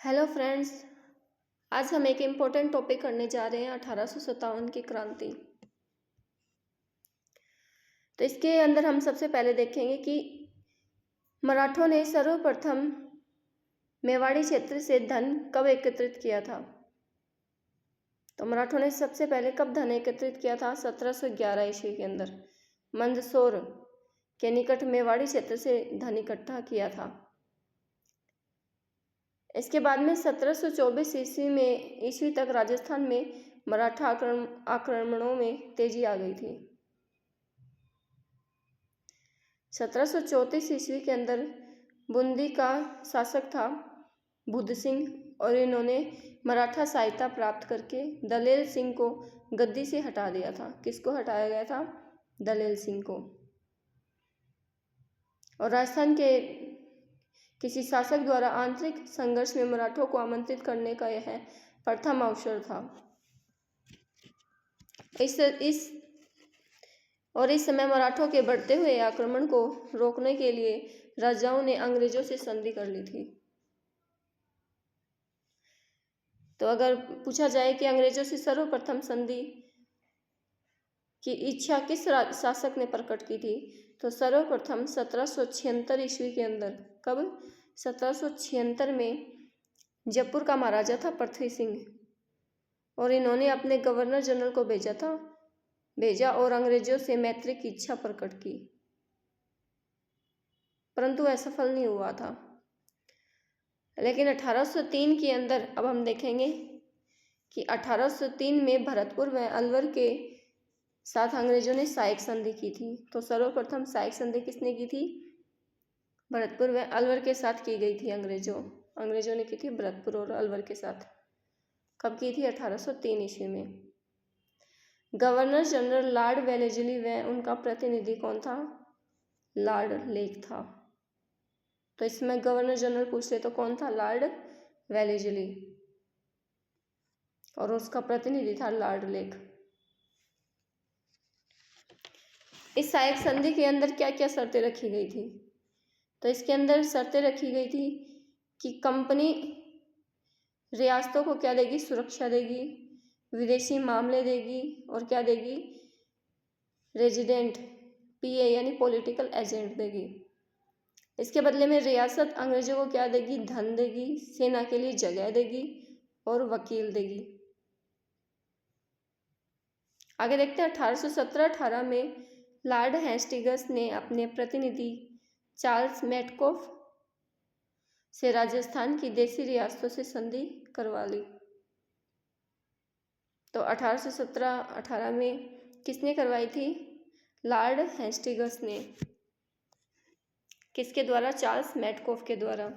Hello friends. आज हम एक इम्पोर्टेंट टॉपिक करने जा रहे हैं 1857 की क्रांति। तो इसके अंदर हम सबसे पहले देखेंगे कि मराठों ने सर्वप्रथम मेवाड़ी क्षेत्र से धन कब एकत्रित किया था। तो मराठों ने सबसे पहले कब धन एकत्रित किया था? 1711 ईस्वी के अंदर मंदसौर के निकट मेवाड़ी क्षेत्र से धन इकट्ठा किया था। इसके बाद में 1724 ईस्वी तक राजस्थान में मराठा आक्रमणों में तेजी आ गई थी। 1734 ईस्वी के अंदर बूंदी का शासक था बुद्ध सिंह, और इन्होंने मराठा सहायता प्राप्त करके दलेल सिंह को गद्दी से हटा दिया था। किसको हटाया गया था? दलेल सिंह को। और राजस्थान के किसी शासक द्वारा आंतरिक संघर्ष में मराठों को आमंत्रित करने का यह प्रथम अवसर था। इस समय मराठों के बढ़ते हुए आक्रमण को रोकने के लिए राजाओं ने अंग्रेजों से संधि कर ली थी। तो अगर पूछा जाए कि अंग्रेजों से सर्वप्रथम संधि की इच्छा किस शासक ने प्रकट की थी, तो सर्वप्रथम 1776 ईस्वी के अंदर। कब? 1776 में जयपुर का महाराजा था पृथ्वी सिंह, और इन्होंने अपने गवर्नर जनरल को भेजा और अंग्रेजों से मैत्री की इच्छा प्रकट की, परंतु वह सफल नहीं हुआ था। लेकिन 1803 के अंदर अब हम देखेंगे कि 1803 में भरतपुर व अलवर के साथ अंग्रेजों ने सहायक संधि की थी। तो सर्वप्रथम सहायक संधि किसने की थी? भरतपुर व अलवर के साथ की गई थी। अंग्रेजों ने की थी भरतपुर और अलवर के साथ। कब की थी? 1803 ईस्वी में। गवर्नर जनरल लॉर्ड वेलेस्ली व उनका प्रतिनिधि कौन था? लॉर्ड लेक था। तो इसमें गवर्नर जनरल पूछ ले तो कौन था? लॉर्ड वेलेस्ली, और उसका प्रतिनिधि था लॉर्ड लेक। इस सहायक संधि के अंदर क्या क्या शर्तें रखी गई थी? तो इसके अंदर शर्तें रखी गई थी कि कंपनी रियासतों को क्या देगी? सुरक्षा देगी, विदेशी मामले देगी, और क्या देगी? रेजिडेंट पीए यानी पॉलिटिकल एजेंट देगी। इसके बदले में रियासत अंग्रेजों को क्या देगी? धन देगी, सेना के लिए जगह देगी और वकील देगी। आगे देखते हैं 1817-18 में लॉर्ड हेस्टिंग्स ने अपने प्रतिनिधि चार्ल्स मेटकॉफ से राजस्थान की देशी रियासतों से संधि करवा ली। तो 1817-18 में किसने करवाई थी? लॉर्ड हेस्टिंग्स ने। किसके द्वारा? चार्ल्स मेटकॉफ के द्वारा।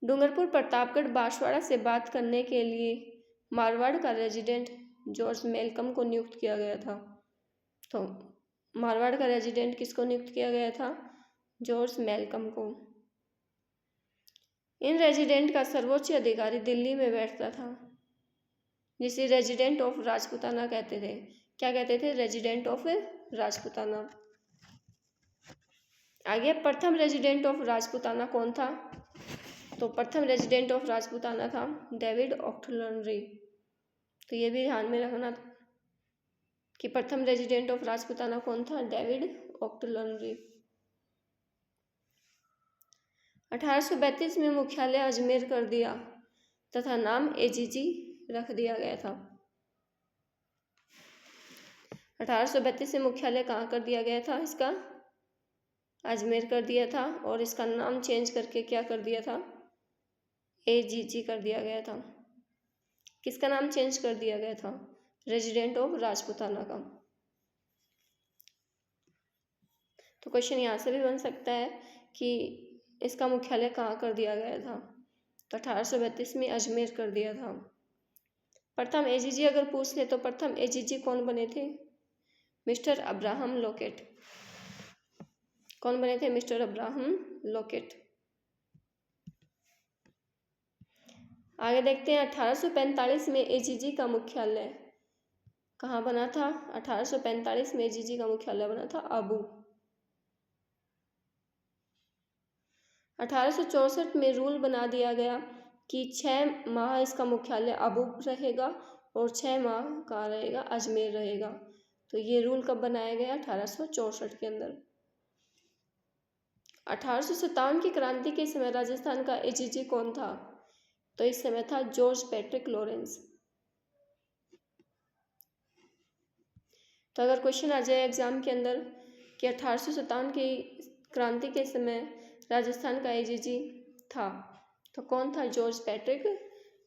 डूंगरपुर, प्रतापगढ़, बांसवाड़ा से बात करने के लिए मारवाड़ का रेजिडेंट जॉर्ज मेलकम को नियुक्त किया गया था। तो मारवाड़ का रेजिडेंट किसको नियुक्त किया गया था? जॉर्ज मेलकम को। इन रेजिडेंट का सर्वोच्च अधिकारी दिल्ली में बैठता था, जिसे रेजिडेंट ऑफ राजपूताना कहते थे। क्या कहते थे? Resident of Rajputana. आगे प्रथम रेजिडेंट ऑफ राजपूताना कौन था? तो प्रथम रेजिडेंट ऑफ राजपूताना था डेविड ऑक्टलनरी। तो ये भी ध्यान में रखना कि प्रथम रेजिडेंट ऑफ राजपूताना कौन था? डेविड ऑक्टलनरी। 1832 में मुख्यालय अजमेर कर दिया तथा नाम एजीजी रख दिया गया था। 1832 में मुख्यालय कहाँ कर दिया गया था? इसका अजमेर कर दिया था, और इसका नाम चेंज करके क्या कर दिया था? एजीजी कर दिया गया था। किसका नाम चेंज कर दिया गया था? रेजिडेंट ऑफ राजपूताना का। तो क्वेश्चन यहाँ से भी बन सकता है कि इसका मुख्यालय कहाँ कर दिया गया था? तो 1832 में अजमेर कर दिया था। प्रथम एजीजी अगर पूछ ले तो प्रथम एजीजी कौन बने थे? Mister Abraham locket. कौन बने थे? Mister Abraham locket. आगे देखते हैं 1845 में एजीजी का मुख्यालय कहाँ बना था? 1845 में एजीजी का मुख्यालय बना था आबू। 1864 में रूल बना दिया गया कि 6 माह इसका मुख्यालय अबू रहेगा और 6 माह कहाँ रहेगा, अजमेर रहेगा। तो ये रूल कब बनाया गया, 1864 के अंदर। 1857 की क्रांति के समय राजस्थान का एजीजी कौन था, तो इस समय था जॉर्ज पैट्रिक लॉरेंस। तो अगर क्वेश्चन आ जाए एग्जाम के अंदर कि 1857 की क्रांति के समय राजस्थान का एजीजी था, तो कौन था, जॉर्ज पैट्रिक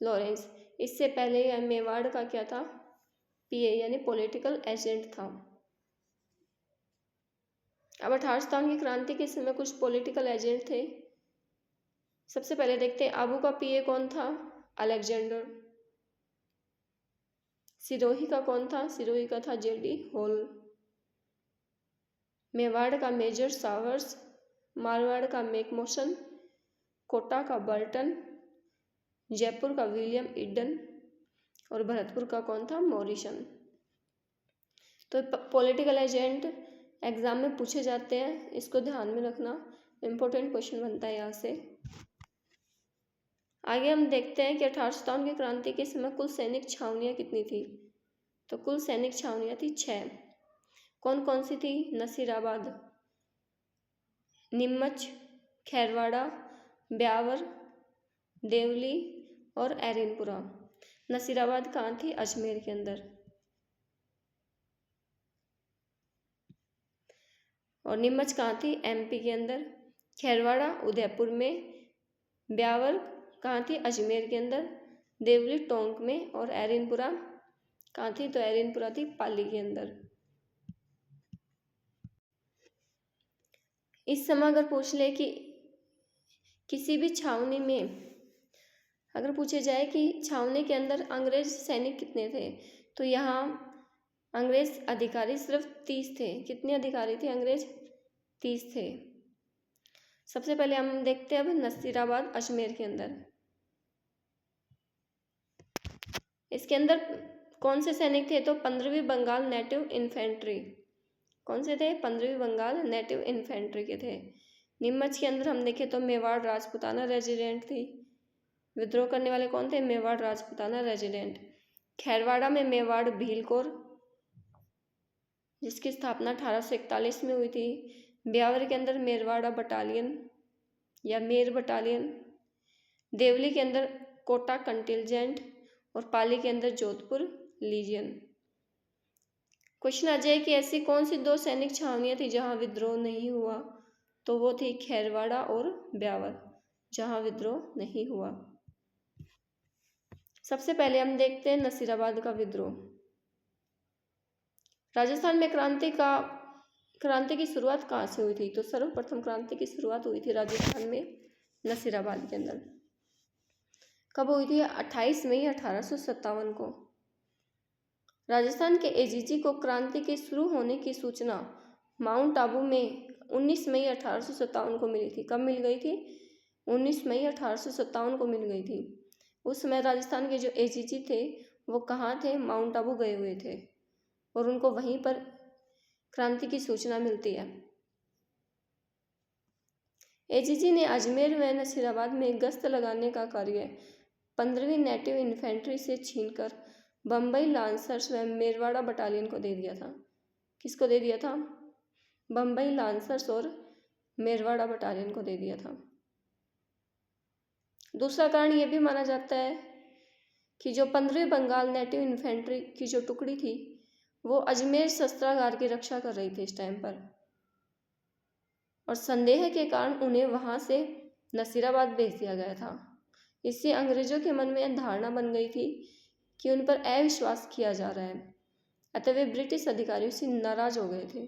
लॉरेंस। इससे पहले यह मेवाड़ का क्या था, पीए यानी पॉलिटिकल एजेंट था। अब 1857 की क्रांति के समय कुछ पॉलिटिकल एजेंट थे। सबसे पहले देखते हैं आबू का पीए कौन था, अलेक्जेंडर। सिरोही का कौन था, सिरोही का था जेडी हॉल। मेवाड़ का मेजर सावर्स, मारवाड़ का मेकमोशन, कोटा का बर्टन, जयपुर का विलियम ईडन और भरतपुर का कौन था, मॉरिसन। तो पॉलिटिकल एजेंट एग्जाम में पूछे जाते हैं, इसको ध्यान में रखना, इम्पोर्टेंट क्वेश्चन बनता है यहाँ से। आगे हम देखते हैं कि 1857 की क्रांति के समय कुल सैनिक छावनियाँ कितनी थी, तो कुल सैनिक छावनियाँ थी 6। कौन कौन सी थी, नसीराबाद, नीमच, खैरवाड़ा, ब्यावर, देवली और एरिनपुरा। नसीराबाद कहाँ थी, अजमेर के अंदर। और नीमच कहाँ थी, एमपी के अंदर। खैरवाड़ा उदयपुर में, ब्यावर कहाँ थी, अजमेर के अंदर, देवली टोंक में और एरिनपुरा कहाँ थी, तो एरिनपुरा थी पाली के अंदर। इस समय अगर पूछ ले कि किसी भी छावनी में अगर पूछे जाए कि छावनी के अंदर अंग्रेज सैनिक कितने थे, तो यहाँ अंग्रेज अधिकारी सिर्फ 30 थे। कितने अधिकारी थे अंग्रेज, 30 थे। सबसे पहले हम देखते हैं अब नसीराबाद अजमेर के अंदर। इसके अंदर कौन से सैनिक थे, तो 15वीं बंगाल नेटिव इन्फेंट्री। कौन से थे, 15वीं बंगाल नेटिव इन्फेंट्री के थे। नीमच के अंदर हम देखें तो मेवाड़ राजपूताना रेजिडेंट थी। विद्रोह करने वाले कौन थे, मेवाड़ राजपूताना रेजिडेंट। खैरवाड़ा में मेवाड़ भीलकोर, जिसकी स्थापना 1841 में हुई थी। ब्यावर के अंदर मेरवाड़ा बटालियन या मेर बटालियन। देवली के अंदर कोटा कंटिलजेंट और पाली के अंदर जोधपुर लीजियन। क्वेश्चन आ जाए कि ऐसी कौन सी 2 सैनिक छावनियाँ थी जहाँ विद्रोह नहीं हुआ, तो वो थी खैरवाड़ा और ब्यावर, जहाँ विद्रोह नहीं हुआ। सबसे पहले हम देखते हैं नसीराबाद का विद्रोह। राजस्थान में क्रांति की शुरुआत कहाँ से हुई थी, तो सर्वप्रथम क्रांति की शुरुआत हुई थी राजस्थान में नसीराबाद के अंदर। कब हुई थी, 28 मई 1857 को। राजस्थान के एजीजी को क्रांति के शुरू होने की सूचना माउंट आबू में 19 मई 1857 को मिली थी। कब मिल गई थी, 19 मई 1857 को मिल गई थी। उस समय राजस्थान के जो एजीजी थे वो कहाँ थे, माउंट आबू गए हुए थे और उनको वहीं पर क्रांति की सूचना मिलती है। एजीजी ने अजमेर व नसीराबाद में गश्त लगाने का कार्य 15वीं नेटिव इन्फेंट्री से छीनकर बम्बई लांसर्स व मेरवाड़ा बटालियन को दे दिया था। किसको दे दिया था, बम्बई लांसर्स और मेरवाड़ा बटालियन को दे दिया था। दूसरा कारण यह भी माना जाता है कि जो 15वीं बंगाल नेटिव इन्फेंट्री की जो टुकड़ी थी वो अजमेर शस्त्रागार की रक्षा कर रही थी इस टाइम पर, और संदेह के कारण उन्हें वहां से नसीराबाद भेज दिया गया था। इससे अंग्रेजों के मन में धारणा बन गई थी कि उन पर अविश्वास किया जा रहा है, अतः वे ब्रिटिश अधिकारियों से नाराज हो गए थे।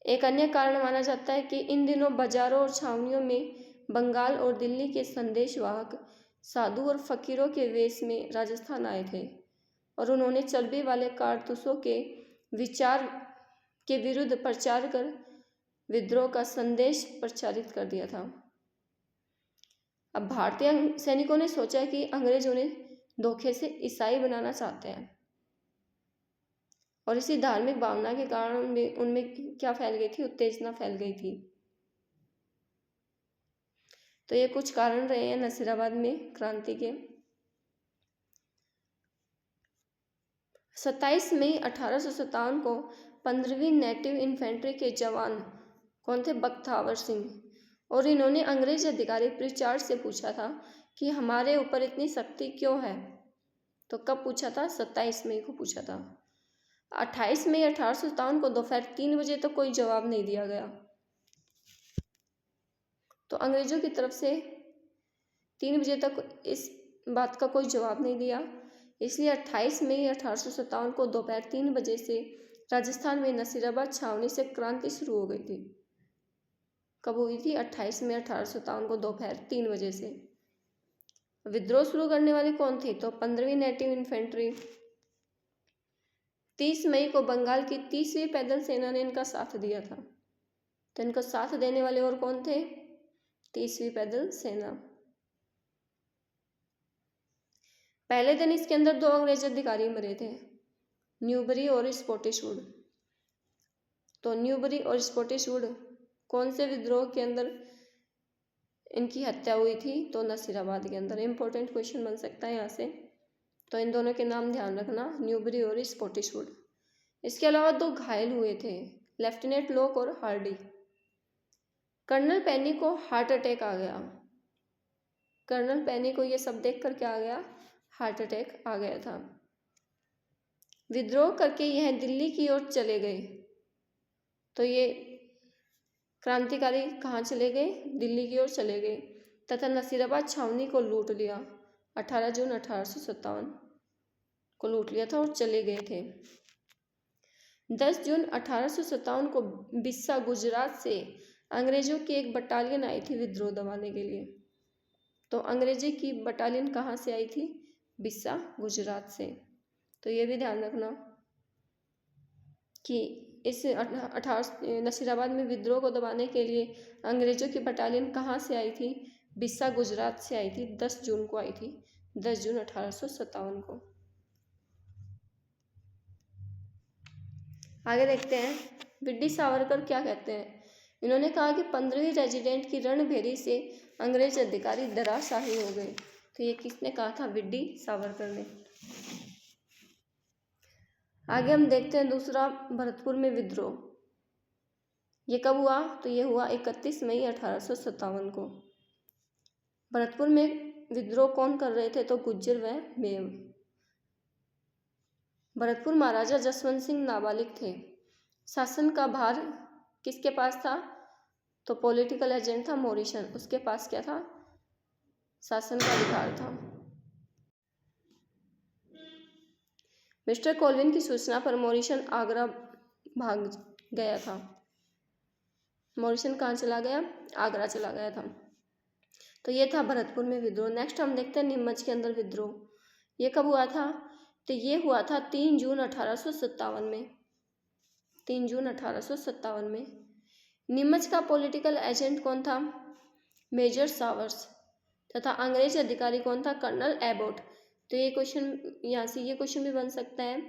एक अन्य कारण माना जाता है कि इन दिनों बाजारों और छावनियों में बंगाल और दिल्ली के संदेशवाहक साधु और फकीरों के वेश में राजस्थान आए थे और उन्होंने चर्बी वाले कारतूसों के विचार के विरुद्ध प्रचार कर विद्रोह का संदेश प्रचारित कर दिया था। अब भारतीय सैनिकों ने सोचा कि अंग्रेज उन्हें धोखे से ईसाई बनाना चाहते हैं और इसी धार्मिक भावना के कारण उनमें क्या फैल गई थी, उत्तेजना फैल गई थी। तो ये कुछ कारण रहे हैं नसीराबाद में क्रांति के। 27 मई 1857 को 15वीं नेटिव इन्फेंट्री के जवान कौन थे? बख्तियार सिंह। और इन्होंने अंग्रेज अधिकारी प्रिचार्ड से पूछा था कि हमारे ऊपर इतनी सख्ती क्यों है। तो कब पूछा था? 27 मई को पूछा था। 28 मई 1857 को दोपहर 3 बजे तक कोई जवाब नहीं दिया गया। तो अंग्रेजों की तरफ से 3 बजे तक इस बात का कोई जवाब नहीं दिया, इसलिए 28 मई 1857 को दोपहर 3 बजे से राजस्थान में नसीराबाद छावनी से क्रांति शुरू हो गई थी। कब हुई थी? 28 मई 1857 को दोपहर 3 बजे से। विद्रोह शुरू करने वाली कौन थी? तो 15वीं नेटिव इन्फेंट्री। 30 मई को बंगाल की 30वीं पैदल सेना ने इनका साथ दिया था। तो इनका साथ देने वाले और कौन थे? 30वीं पैदल सेना। पहले दिन इसके अंदर 2 अंग्रेज अधिकारी मरे थे, न्यूबरी और स्पॉटिशवुड। तो न्यूबरी और स्पॉटिशवुड कौन से विद्रोह के अंदर इनकी हत्या हुई थी? तो नसीराबाद के अंदर। इंपॉर्टेंट क्वेश्चन बन सकता है यहाँ से, तो इन दोनों के नाम ध्यान रखना, न्यूबरी और स्पॉटिशवुड। इसके अलावा 2 घायल हुए थे, लेफ्टिनेंट लॉक और हार्डी। कर्नल पेनी को हार्ट अटैक आ गया। कर्नल पेनी को ये सब देख कर क्या आ गया? हार्ट अटैक आ गया था। विद्रोह करके यह दिल्ली की ओर चले गए। तो ये क्रांतिकारी कहाँ चले गए? दिल्ली की ओर चले गए तथा नसीराबाद छावनी को लूट लिया। 18 जून 1857 को लूट लिया था और चले गए थे। 10 जून 1857 को बिस्सा गुजरात से अंग्रेजों की एक बटालियन आई थी विद्रोह दबाने के लिए। तो अंग्रेजी की बटालियन कहाँ से आई थी? बिस्सा गुजरात से। तो ये भी ध्यान रखना कि इस नसीराबाद में विद्रोह को दबाने के लिए अंग्रेजों की बटालियन कहाँ से आई थी? बिस्सा गुजरात से आई थी। 10 जून को आई थी, 10 जून 1857 को। आगे देखते हैं, वीडी सावरकर क्या कहते हैं। इन्होंने कहा कि 15वीं रेजिडेंट की रणभेरी से अंग्रेज अधिकारी धराशाही हो गए। तो ये किसने कहा था? वीडी सावरकर ने। आगे हम देखते हैं दूसरा, भरतपुर में विद्रोह। ये कब हुआ? तो ये हुआ 31 मई 1857 को। भरतपुर में विद्रोह कौन कर रहे थे? तो गुज्जर व मेव। भरतपुर महाराजा जसवंत सिंह नाबालिग थे। शासन का भार किसके पास था? तो पॉलिटिकल एजेंट था मॉरिसन, उसके पास क्या था? शासन का अधिकार था। मिस्टर कॉल्विन की सूचना पर मॉरिसन आगरा भाग गया था। मॉरिसन कहाँ चला गया? आगरा चला गया था। तो ये था भरतपुर में विद्रोह। नेक्स्ट हम देखते हैं नीमच के अंदर विद्रोह। ये कब हुआ था? तो ये हुआ था 3 जून 1857 में। 3 जून 1857 में। नीमच का पॉलिटिकल एजेंट कौन था? Major Sawers. तथा अंग्रेज अधिकारी कौन था? Colonel Abbott. तो ये क्वेश्चन यहाँ से ये क्वेश्चन भी बन सकता है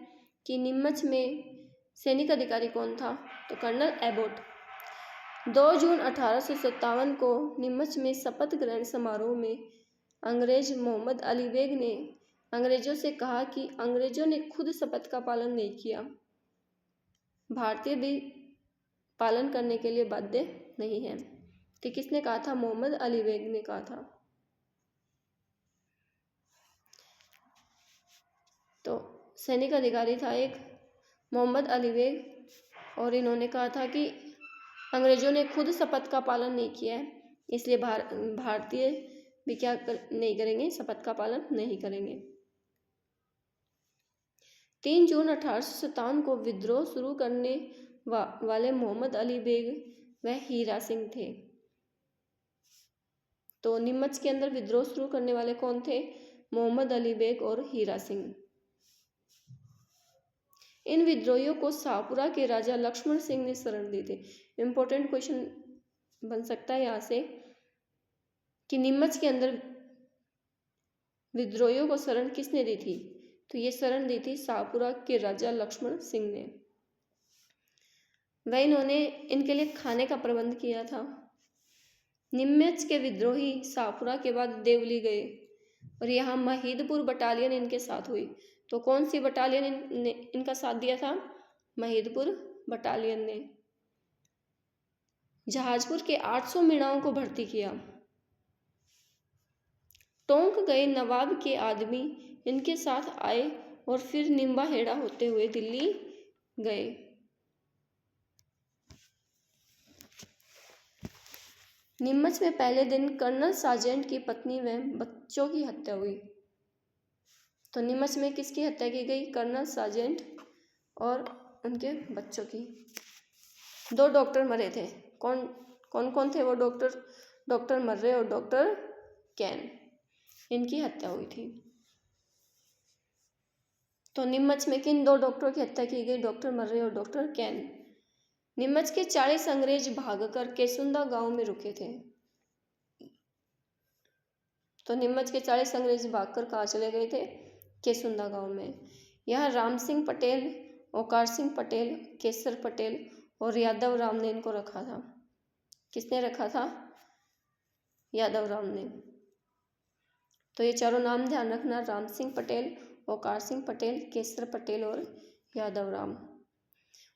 कि नीमच में सैनिक अधिकारी कौन था? तो कर्नल एबोट। 2 जून 1857 को नीमच में शपथ ग्रहण समारोह में अंग्रेज मोहम्मद अली बेग ने अंग्रेजों से कहा कि अंग्रेजों ने खुद शपथ का पालन नहीं किया, भारतीय भी पालन करने के लिए बाध्य नहीं है। तो किसने कहा था? मोहम्मद अली बेग ने कहा था। तो सैनिक अधिकारी था एक मोहम्मद अली बेग, और इन्होंने कहा था कि अंग्रेजों ने खुद शपथ का पालन नहीं किया है, इसलिए भारतीय भी क्या नहीं करेंगे? शपथ का पालन नहीं करेंगे। 3 जून 1857 को विद्रोह शुरू करने वाले मोहम्मद अली बेग व हीरा सिंह थे। तो नीमच के अंदर विद्रोह शुरू करने वाले कौन थे? मोहम्मद अली बेग और हीरा सिंह। इन विद्रोहियों को शाहपुरा के राजा लक्ष्मण सिंह ने शरण दी थी। इंपॉर्टेंट क्वेश्चन बन सकता है यहाँ से कि नीमच के अंदर विद्रोहियों को शरण किसने दी थी? तो ये शरण दी थी शाहपुरा के राजा लक्ष्मण सिंह ने। वह इन्होंने इनके लिए खाने का प्रबंध किया था। नीमच के विद्रोही शाहपुरा के बाद देवली गए और यहाँ महिदपुर बटालियन इनके साथ हुई। तो कौन सी बटालियन ने इनका साथ दिया था? महिदपुर बटालियन ने। जहाजपुर के 800 मीणाओं को भर्ती किया। टोंक गए नवाब के आदमी इनके साथ आए और फिर निम्बा हेड़ा होते हुए दिल्ली गए। नीमच में पहले दिन कर्नल सार्जेंट की पत्नी व बच्चों की हत्या हुई। तो नीमच में किसकी हत्या की गई? कर्नल सार्जेंट और उनके बच्चों की। 2 डॉक्टर मरे थे। कौन कौन कौन थे वो डॉक्टर? डॉक्टर मर्रे और डॉक्टर कैन, इनकी हत्या हुई थी। तो नीमच में किन 2 डॉक्टरों की हत्या की गई? डॉक्टर मर्रे और डॉक्टर कैन। नीमच के 40 अंग्रेज भागकर केसुंदा गांव में रुके थे। तो नीमच के 40 अंग्रेज भागकर कहाँ चले गए थे? केसुंदा गांव में। यहाँ राम सिंह पटेल, ओकार सिंह पटेल, केसर पटेल और यादव राम ने इनको रखा था। किसने रखा था? यादव राम ने। तो ये चारों नाम ध्यान रखना, राम सिंह पटेल, ओकार सिंह पटेल, केसर पटेल और यादव राम।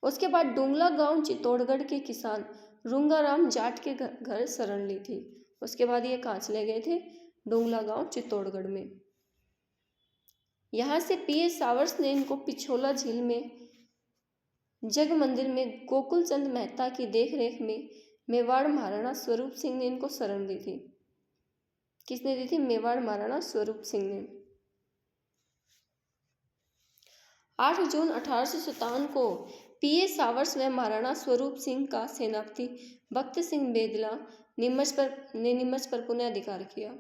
उसके बाद डुंगला गांव चित्तौड़गढ़ के किसान रुंगाराम जाट के घर शरण ली थी। उसके बाद ये कहाँ चले गए थे? डुंगला गांव चित्तौड़गढ़ में। यहाँ से पीएस सावर्स ने इनको पिछोला झील में जग मंदिर में गोकुल चंद मेहता की देखरेख में मेवाड़ महाराणा स्वरूप सिंह ने इनको शरण दी थी। किसने दी थी? मेवाड़ महाराणा स्वरूप सिंह ने। 8 जून 1857 को पीएस सावर्स व महाराणा स्वरूप सिंह का सेनापति भक्त सिंह बेदला नीमच पर पुनः अधिकार किया।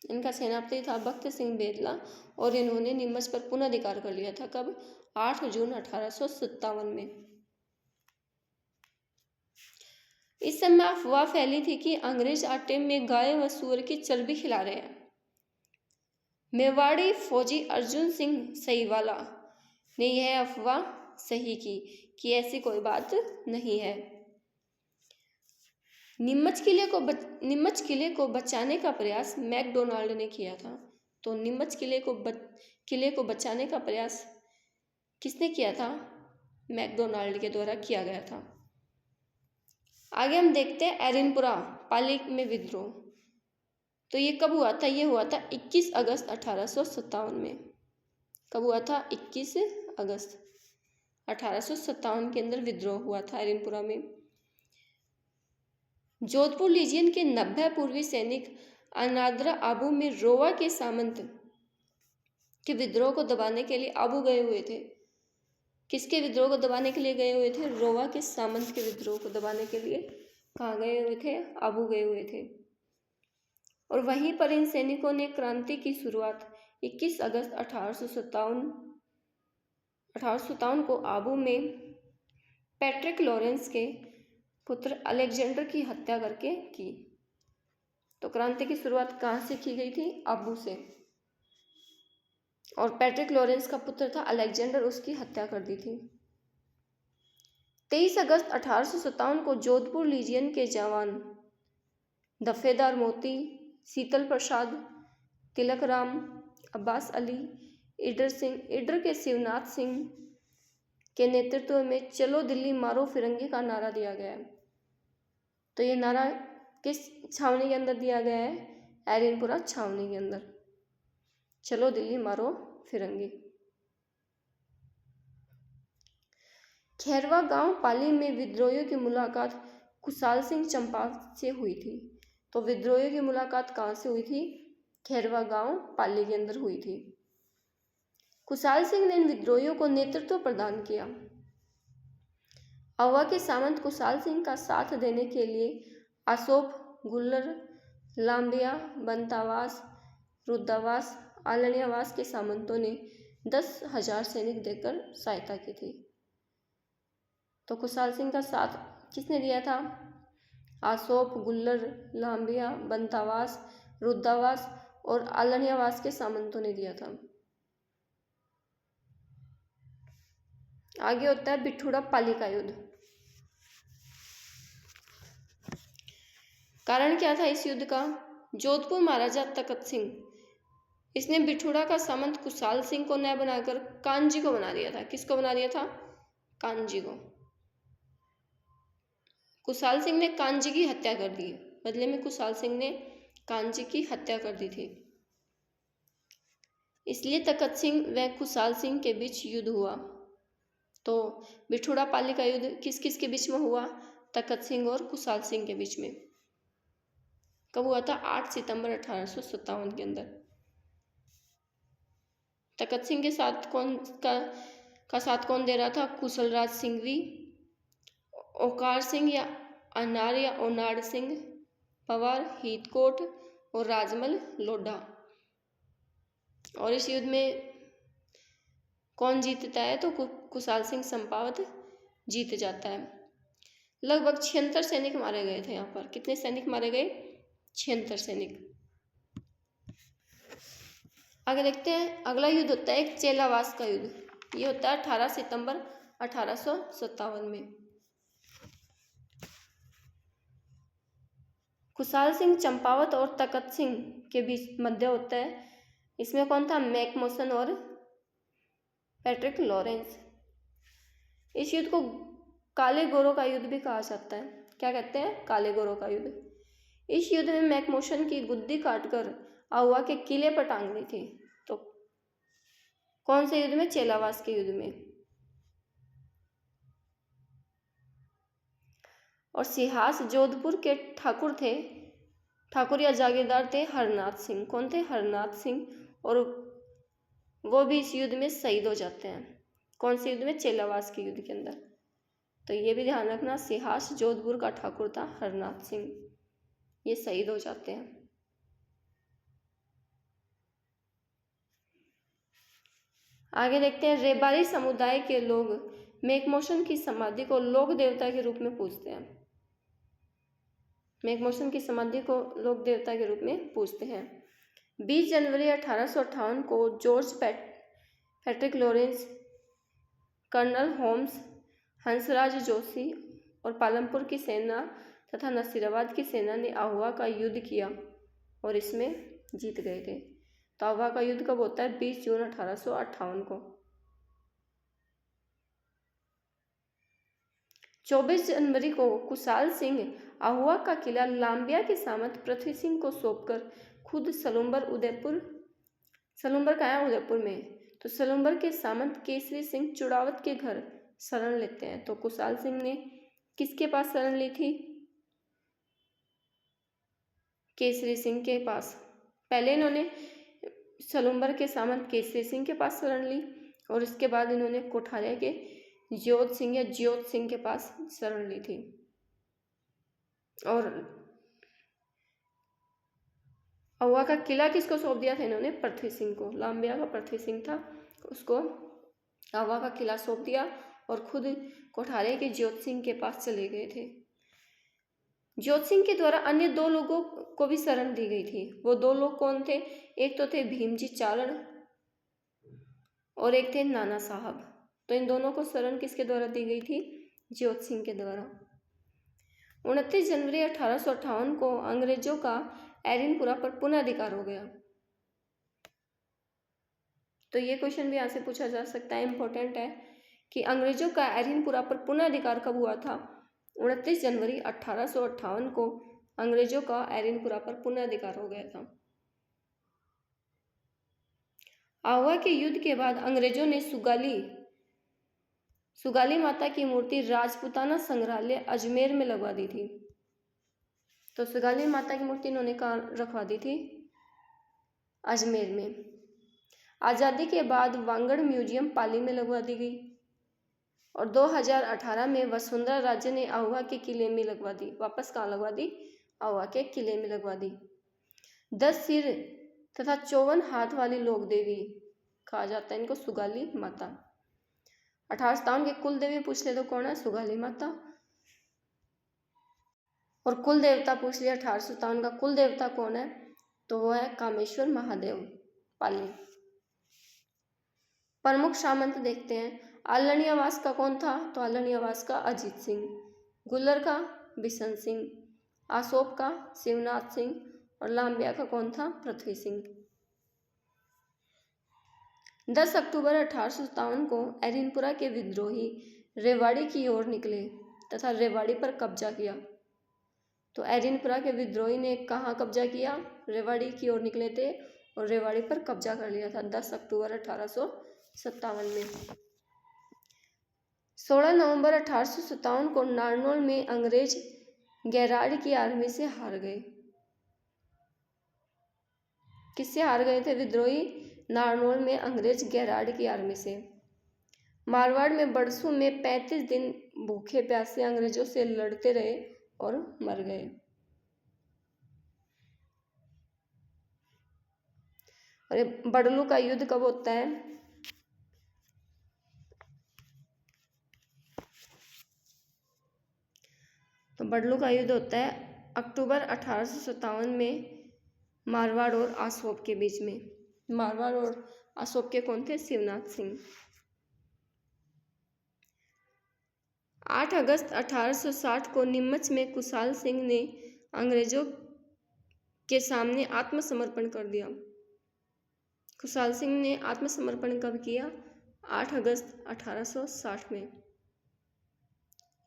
इनका सेनापति था भक्त सिंह बेदला और इन्होंने नीमच पर पुनः अधिकार कर लिया था। कब? 8 जून 1857 में। इस समय अफवाह फैली थी कि अंग्रेज आटे में गाय व सूअर की चर्बी खिला रहे हैं। मेवाड़ी फौजी अर्जुन सिंह सहीवाला ने यह अफवाह सही की कि ऐसी कोई बात नहीं है। नीमच किले को बचाने का प्रयास मैकडोनाल्ड ने किया था। तो नीमच किले को बचाने का प्रयास किसने किया था? मैकडोनाल्ड के द्वारा किया गया था। आगे हम देखते हैं एरिनपुरा पाली में विद्रोह। तो ये कब हुआ था? ये हुआ था 21 अगस्त 1857 में। कब हुआ था? 21 अगस्त 1857 के अंदर विद्रोह हुआ था एरिनपुरा में। जोधपुर लीजियन के 90 पूर्वी सैनिक अनादरा आबू में रोवा के सामंत के विद्रोह को दबाने के लिए आबू गए हुए थे। किसके विद्रोह को दबाने के लिए गए हुए थे? रोवा के सामंत के विद्रोह को दबाने के लिए कहाँ गए हुए थे? आबू गए हुए थे। और वहीं पर इन सैनिकों ने क्रांति की शुरुआत 21 अगस्त 1857 को आबू में पैट्रिक लॉरेंस के पुत्र अलेक्जेंडर की हत्या करके की। तो क्रांति की शुरुआत कहाँ से की गई थी? आबू से। और पैट्रिक लॉरेंस का पुत्र था अलेक्जेंडर, उसकी हत्या कर दी थी। 23 अगस्त 1857 को जोधपुर लीजियन के जवान दफेदार मोती, शीतल प्रसाद, तिलक राम, अब्बास अली, ईडर के शिवनाथ सिंह के नेतृत्व में चलो दिल्ली मारो फिरंगी का नारा दिया गया है। तो ये नारा किस छावनी के अंदर दिया गया है? एरिनपुरा छावनी के अंदर। चलो दिल्ली मारो फिरंगी। खैरवा गांव पाली में विद्रोहियों की मुलाकात खुशाल सिंह चंपा से हुई थी। तो विद्रोहियों की मुलाकात कहाँ से हुई थी? खैरवा गांव पाली के अंदर हुई थी। खुशाल सिंह ने इन विद्रोहियों को नेतृत्व प्रदान किया। अवा के सामंत खुशाल सिंह का साथ देने के लिए आसोप, गुल्लर, लांबिया, बंतावास, रुद्रावास, आलनियावास के सामंतों ने 10,000 सैनिक देकर सहायता की थी। तो खुशाल सिंह का साथ किसने दिया था? आसोप, गुल्लर, लांबिया, बंतावास, रुद्रावास और आलनियावास के सामंतों ने दिया था। आगे होता है बिठूड़ा पाली का युद्ध। कारण क्या था इस युद्ध का? जोधपुर महाराजा तखत सिंह, इसने बिठूड़ा का सामंत कुशाल सिंह को न बनाकर कांजी को बना दिया था। किसको बना दिया था? कांजी को। कुशाल सिंह ने कांजी की हत्या कर दी। बदले में कुशाल सिंह ने कांजी की हत्या कर दी थी। इसलिए तखत सिंह व कुशाल सिंह के बीच युद्ध हुआ। तो बिठूड़ा पाली का युद्ध किस किस के बीच में हुआ? तखत सिंह और कुशाल सिंह के बीच में। कब हुआ था? 8 सितंबर 1857 के अंदर। तखत सिंह के साथ का साथ कौन दे रहा था? कुशलराज सिंघवी, ओकार सिंह या अनार या ओनाड सिंह, पवार, हीथकोट और राजमल लोढ़ा। और इस युद्ध में कौन जीतता है? तो कुशाल सिंह संपावत जीत जाता है। लगभग 76 सैनिक मारे गए थे यहाँ पर। कितने सैनिक मारे गए? 76 सैनिक। आगे देखते हैं, अगला युद्ध होता है एक चेलावास का युद्ध। ये होता है 18 सितंबर 1857 में। कुशाल सिंह चंपावत और तखत सिंह के बीच मध्य होता है। इसमें कौन था? मैकमोसन और पैट्रिक लॉरेंस। इस युद्ध को काले गोरों का युद्ध भी कहा जाता है। क्या कहते हैं? काले गोरों का युद्ध। इस युद्ध में मैकमोसन की गुद्दी काटकर आहुआ के किले पर टांग दी थी। तो कौन से युद्ध में? चेलावास के युद्ध में। और सिहास जोधपुर के ठाकुर थे, ठाकुर या जागीरदार थे हरनाथ सिंह। कौन थे? हरनाथ सिंह। और वो भी इस युद्ध में शहीद हो जाते हैं। कौन से युद्ध में? चेलावास के युद्ध के अंदर। तो ये भी ध्यान रखना, सिहास जोधपुर का ठाकुर था हरनाथ सिंह, ये शहीद हो जाते हैं। आगे देखते हैं, रेबारी समुदाय के लोग मैकमोसन की समाधि को लोक देवता के रूप में पूजते हैं। मैकमोसन की समाधि को लोक देवता के रूप में पूजते हैं। 20 जनवरी 1858 को George Patrick Lawrence, colonel Holmes, Hansraj Joshi और पालमपुर की सेना तथा नसीराबाद की सेना ने आहुआ का युद्ध किया और इसमें जीत गए थे। तो आहुआ का युद्ध कब होता है? 20 जून 1858 को। 24 जनवरी को कुशाल सिंह आहुआ का किला लांबिया के सामंत पृथ्वी सिंह को सौंपकर खुद सलूम्बर कहाँ है? उदयपुर में। तो सलूम्बर के सामंत केसरी सिंह चुड़ावत के घर शरण लेते हैं। तो कुशाल सिंह ने किसके पास शरण ली थी? केसरी सिंह के पास। पहले इन्होंने सलूम्बर के सामंत केसरी सिंह के पास शरण ली और इसके बाद इन्होंने कोठारिया के ज्योत सिंह के पास शरण ली थी। और आहुआ का किला किसको सौंप दिया था इन्होंने? पृथ्वी सिंह को। लांबिया का पृथ्वी सिंह था, उसको आहुआ का किला सौंप दिया और खुद कोठारिया के ज्योत सिंह के पास चले गए थे। ज्योत सिंह के द्वारा अन्य 2 लोगों को भी शरण दी गई थी। वो 2 लोग कौन थे? एक तो थे भीमजी चारण और एक थे नाना साहब। तो इन दोनों को शरण किसके द्वारा दी गई थी? ज्योत सिंह के द्वारा। 29 जनवरी 1858 को अंग्रेजों का एरिनपुरा पर पुनः अधिकार हो गया। तो ये क्वेश्चन भी यहाँ से पूछा जा सकता है, इंपॉर्टेंट है कि अंग्रेजों का एरिनपुरा पर पुनः अधिकार कब हुआ था? 29 जनवरी 1858 को अंग्रेजों का एरिनपुरा पर पुनः अधिकार हो गया था। आहुआ के युद्ध के बाद अंग्रेजों ने सुगाली माता की मूर्ति राजपूताना संग्रहालय अजमेर में लगवा दी थी। तो सुगाली माता की मूर्ति इन्होंने कहाँ रखवा दी थी? अजमेर में। आज़ादी के बाद वांगड़ म्यूजियम पाली में लगवा दी गई और 2018 में वसुंधरा राज्य ने आहुआ के किले में लगवा दी। वापस कहाँ लगवा दी? आहुआ के किले में लगवा दी। 10 सिर तथा 54 हाथ वाली लोक देवी कहा जाता है इनको, सुगाली माता। 1857 के कुल देवी पूछ ले तो कौन है? सुगाली माता। और कुल देवता पूछ लिया 1857 का कुल देवता कौन है? तो वो है कामेश्वर महादेव पाली। प्रमुख सामंत देखते हैं। आलनी आवास का कौन था? तो आलनी आवास का अजीत सिंह। गुल्लर का बिशन सिंह। आसोप का शिवनाथ सिंह और लांबिया का कौन था? पृथ्वी सिंह। 10 अक्टूबर 1857 को एरिनपुरा के विद्रोही रेवाड़ी की ओर निकले तथा रेवाड़ी पर कब्जा किया। तो एरिनपुरा के विद्रोही ने कहाँ कब्जा किया? रेवाड़ी की ओर निकले थे और रेवाड़ी पर कब्जा कर लिया था 10 अक्टूबर 1857 में। 16 नवंबर 1857 को नारनौल में अंग्रेज गेरार्ड की आर्मी से हार गए। किससे हार गए थे विद्रोही? नारनौल में अंग्रेज गेरार्ड की आर्मी से। मारवाड़ में बड़सू में 35 दिन भूखे प्यासे अंग्रेजों से लड़ते रहे और मर गए। और बड़लू का युद्ध कब होता है? तो बड़लू का युद्ध होता है अक्टूबर 1857 में मारवाड़ और आसोप के बीच में। मारवाड़ और आसोप के कौन थे? शिवनाथ सिंह। 8 अगस्त 1860 को नीमच में कुशाल सिंह ने अंग्रेजों के सामने आत्मसमर्पण कर दिया। कुशाल सिंह ने आत्मसमर्पण कब किया? 8 अगस्त 1860 में।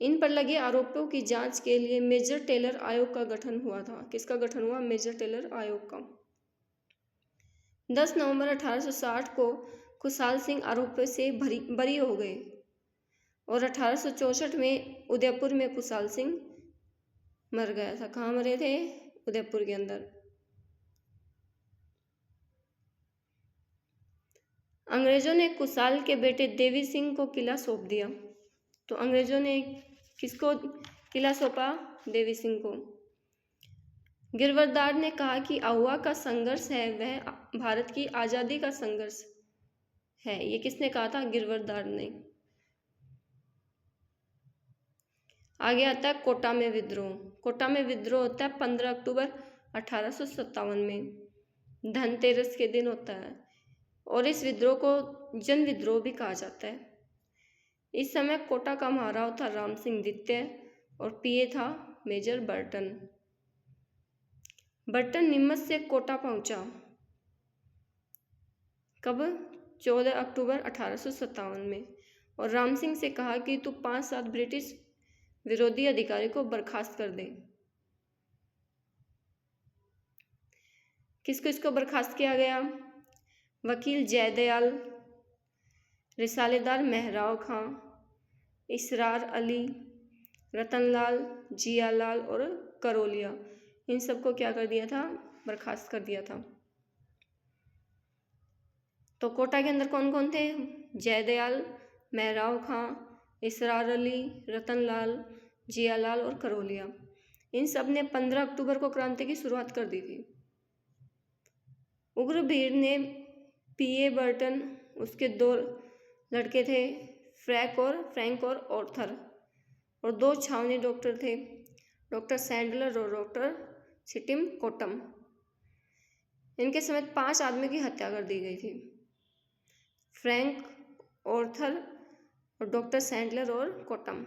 इन पर लगे आरोपों की जांच के लिए मेजर टेलर आयोग का गठन हुआ था। किसका गठन हुआ? मेजर टेलर आयोग का। 10 नवंबर 1860 को कुशाल सिंह आरोपों से बरी हो गए और 1864 में उदयपुर में कुशाल सिंह मर गया था। कहाँ मरे थे? उदयपुर के अंदर। अंग्रेजों ने कुशाल के बेटे देवी सिंह को किला सौंप दिया। तो अंग्रेजों ने किसको किला सौंपा? देवी सिंह को। गिरवरदार ने कहा कि आहुआ का संघर्ष है वह भारत की आज़ादी का संघर्ष है। ये किसने कहा था? गिरवरदार ने। आगे आता है कोटा में विद्रोह। कोटा में विद्रोह होता है 15 अक्टूबर 1857 में। धनतेरस के दिन होता है और इस विद्रोह को जन विद्रोह भी कहा जाता है। इस समय कोटा का महाराव था राम सिंह द्वितीय और पीए था मेजर बर्टन। बर्टन नीमच से कोटा पहुंचा। कब? 14 अक्टूबर 1857 में। और राम सिंह से कहा कि तू 5-7 ब्रिटिश विरोधी अधिकारी को बर्खास्त कर दे। किसको इसको बर्खास्त किया गया? वकील जयदयाल, रिसालेदार मेहराव खां, इसरार अली, रतनलाल, जियालाल और करोलिया, इन सबको क्या कर दिया था? बर्खास्त कर दिया था। तो कोटा के अंदर कौन कौन थे? जयदयाल, मेहराव खां, इसरार अली, रतनलाल, जियालाल और करोलिया। इन सब ने 15 अक्टूबर को क्रांति की शुरुआत कर दी थी। उग्र भीड़ ने पीए बर्टन, उसके 2 लड़के थे फ्रैंक और ऑर्थर, और 2 छावनी डॉक्टर थे, डॉक्टर सैंडलर और डॉक्टर सिटिम कोटम। इनके समेत 5 आदमी की हत्या कर दी गई थी। फ्रैंक, ऑर्थर और डॉक्टर सैंडलर और कोटम।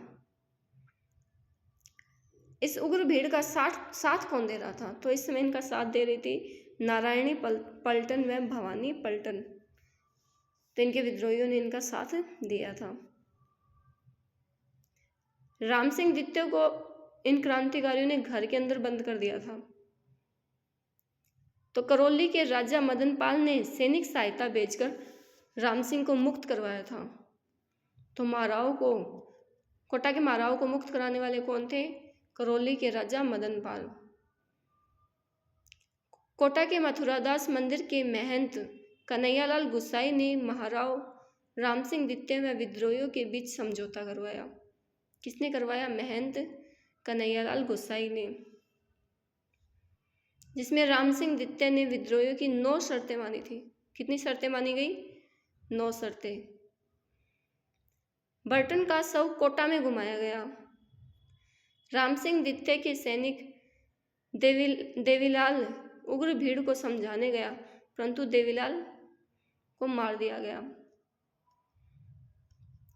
इस उग्र भीड़ का साथ कौन दे रहा था? तो इस समय इनका साथ दे रही थी नारायणी पलटन व भवानी पलटन। तो इनके विद्रोहियों ने इनका साथ दिया था। राम सिंह द्वितीय को इन क्रांतिकारियों ने घर के अंदर बंद कर दिया था। तो करौली के राजा मदन पाल ने सैनिक सहायता भेजकर राम सिंह को मुक्त करवाया था। तो कोटा के महाराव को मुक्त कराने वाले कौन थे? करौली के राजा मदन पाल। कोटा के मथुरादास मंदिर के महंत कन्हैयालाल गुसाई ने महाराव राम सिंह द्वितीय व विद्रोहियों के बीच समझौता करवाया। किसने करवाया? महंत कन्हैयालाल गुसाई ने, जिसमें राम सिंह द्वितीय ने विद्रोहियों की 9 शर्तें मानी थी। कितनी शर्तें मानी गई? 9 शर्तें। बर्टन का शव कोटा में घुमाया गया। राम सिंह द्वितीय के सैनिक देवीलाल उग्र भीड़ को समझाने गया, परंतु देवीलाल को मार दिया गया।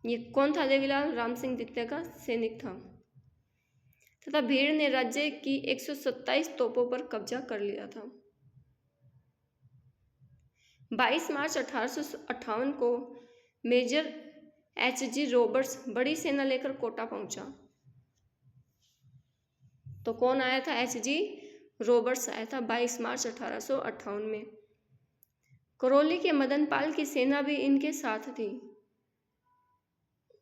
ये कौन था देवीलाल? राम सिंह द्वितीय का सैनिक था। तथा भीड़ ने राज्य की 127 तोपों पर कब्जा कर लिया था। 22 मार्च 1858 को मेजर H.G. रॉबर्ट्स बड़ी सेना लेकर कोटा पहुंचा। तो कौन आया था? H.G. रॉबर्ट्स आया था 22 मार्च 1858 में। करौली के मदन पाल की सेना भी इनके साथ थी।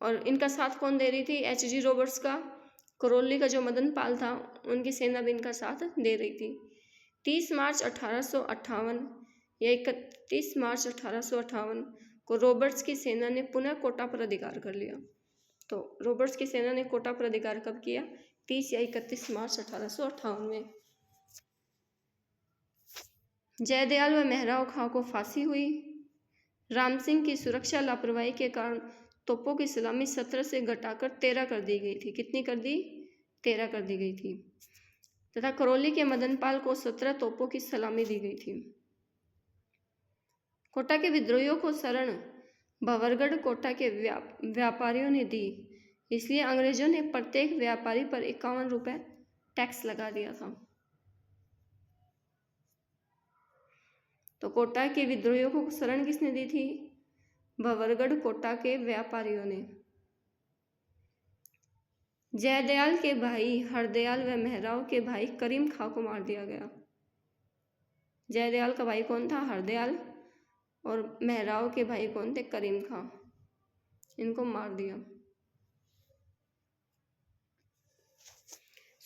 और इनका साथ कौन दे रही थी? H.G. रॉबर्ट्स का। करौली का जो मदन पाल था उनकी सेना भी इनका साथ दे रही थी। 30 मार्च 1858 या 31 मार्च 1858 को रॉबर्ट्स की सेना ने पुनः कोटा पर अधिकार कर लिया। तो रॉबर्ट्स की सेना ने कोटा पर अधिकार कब किया? 30 या 31 मार्च 1858 में। जयदयाल व मेहराव खां को फांसी हुई। राम सिंह की सुरक्षा लापरवाही के कारण तोपों की सलामी 17 से घटाकर 13 कर दी गई थी। कितनी कर दी? 13 कर दी गई थी। तथा करौली के मदन पाल को 17 तोपों की सलामी दी गई थी। कोटा के विद्रोहियों को शरण भंवरगढ़ कोटा के व्यापारियों ने दी, इसलिए अंग्रेजों ने प्रत्येक व्यापारी पर 51 रुपये टैक्स लगा दिया था। तो कोटा के विद्रोहियों को शरण किसने दी थी? भंवरगढ़ कोटा के व्यापारियों ने। जयदयाल के भाई हरदयाल व मेहराव के भाई करीम खां को मार दिया गया। जयदयाल का भाई कौन था? हरदयाल। और मेहराव के भाई कौन थे? करीम खां। इनको मार दिया।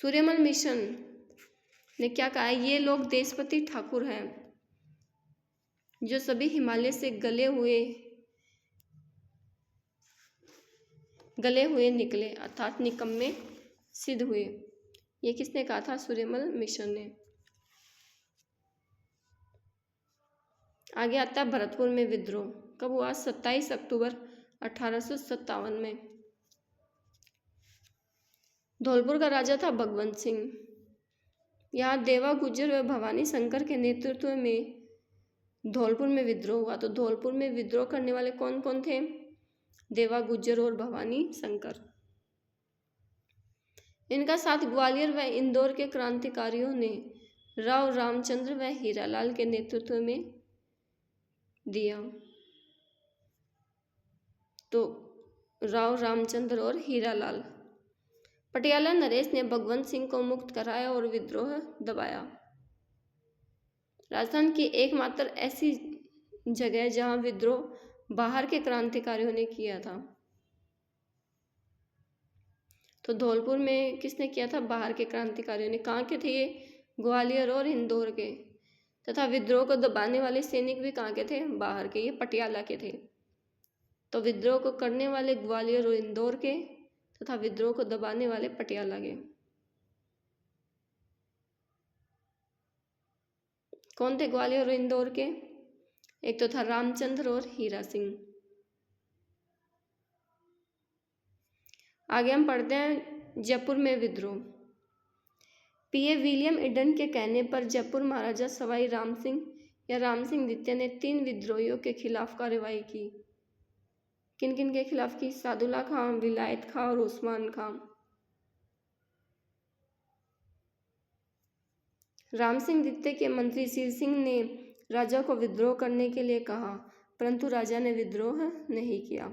सूर्यमल मिशन ने क्या कहा? ये लोग देशपति ठाकुर हैं जो सभी हिमालय से गले हुए निकले, अर्थात निकम्मे सिद्ध हुए। ये किसने कहा था? सूर्यमल मिशन ने। आगे आता है भरतपुर में विद्रोह। कब हुआ? 27 अक्टूबर 1857 में। धौलपुर का राजा था भगवंत सिंह। यहाँ देवा गुज्जर व भवानी शंकर के नेतृत्व में धौलपुर में विद्रोह हुआ। तो धौलपुर में विद्रोह करने वाले कौन कौन थे? देवा गुज्जर और भवानी शंकर। इनका साथ ग्वालियर व इंदौर के क्रांतिकारियों ने राव रामचंद्र व हीरालाल के नेतृत्व में दिया। तो राव रामचंद्र और हीरालाल। पटियाला नरेश ने भगवंत सिंह को मुक्त कराया और विद्रोह दबाया। राजस्थान की एकमात्र ऐसी जगह जहां विद्रोह बाहर के क्रांतिकारियों ने किया था। तो धौलपुर में किसने किया था? बाहर के क्रांतिकारियों ने। कहाँ के थे ये? ग्वालियर और इंदौर के। तथा विद्रोह को दबाने वाले सैनिक भी कहाँ के थे? बाहर के। ये पटियाला के थे। तो विद्रोह को करने वाले ग्वालियर और इंदौर के तथा विद्रोह को दबाने वाले पटियाला के। कौन थे ग्वालियर और इंदौर के? एक तो था रामचंद्र और हीरा सिंह। आगे हम पढ़ते हैं जयपुर में विद्रोह। पीए विलियम इडन के कहने पर जयपुर महाराजा सवाई राम सिंह या राम सिंह द्वितीय ने 3 विद्रोहियों के खिलाफ कार्रवाई की। किन किन के खिलाफ की? सादुल्ला खां, विलायत खां और उस्मान खां। राम सिंह द्वितीय के मंत्री सिर सिंह ने राजा को विद्रोह करने के लिए कहा, परंतु राजा ने विद्रोह नहीं किया।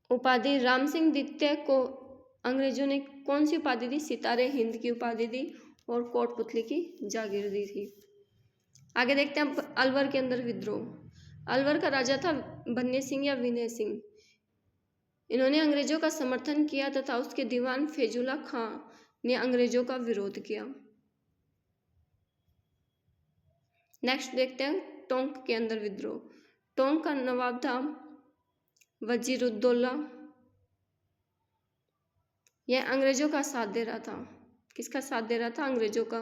उपाधि। राम सिंह द्वितीय को अंग्रेजों ने कौन सी उपाधि दी? सितारे हिंद की उपाधि दी और कोटपुतली की जागीर दी थी। आगे देखते हैं अलवर के अंदर विद्रोह। अलवर का राजा था बन्ने सिंह या विनय सिंह। इन्होंने अंग्रेजों का समर्थन किया तथा उसके दीवान फैजुल्ला खां ने अंग्रेजों का विरोध किया। नेक्स्ट देखते हैं टोंक के अंदर विद्रोह। टोंक का नवाब था वजीरुद्दौला। यह अंग्रेजों का साथ दे रहा था। किसका साथ दे रहा था? अंग्रेजों का।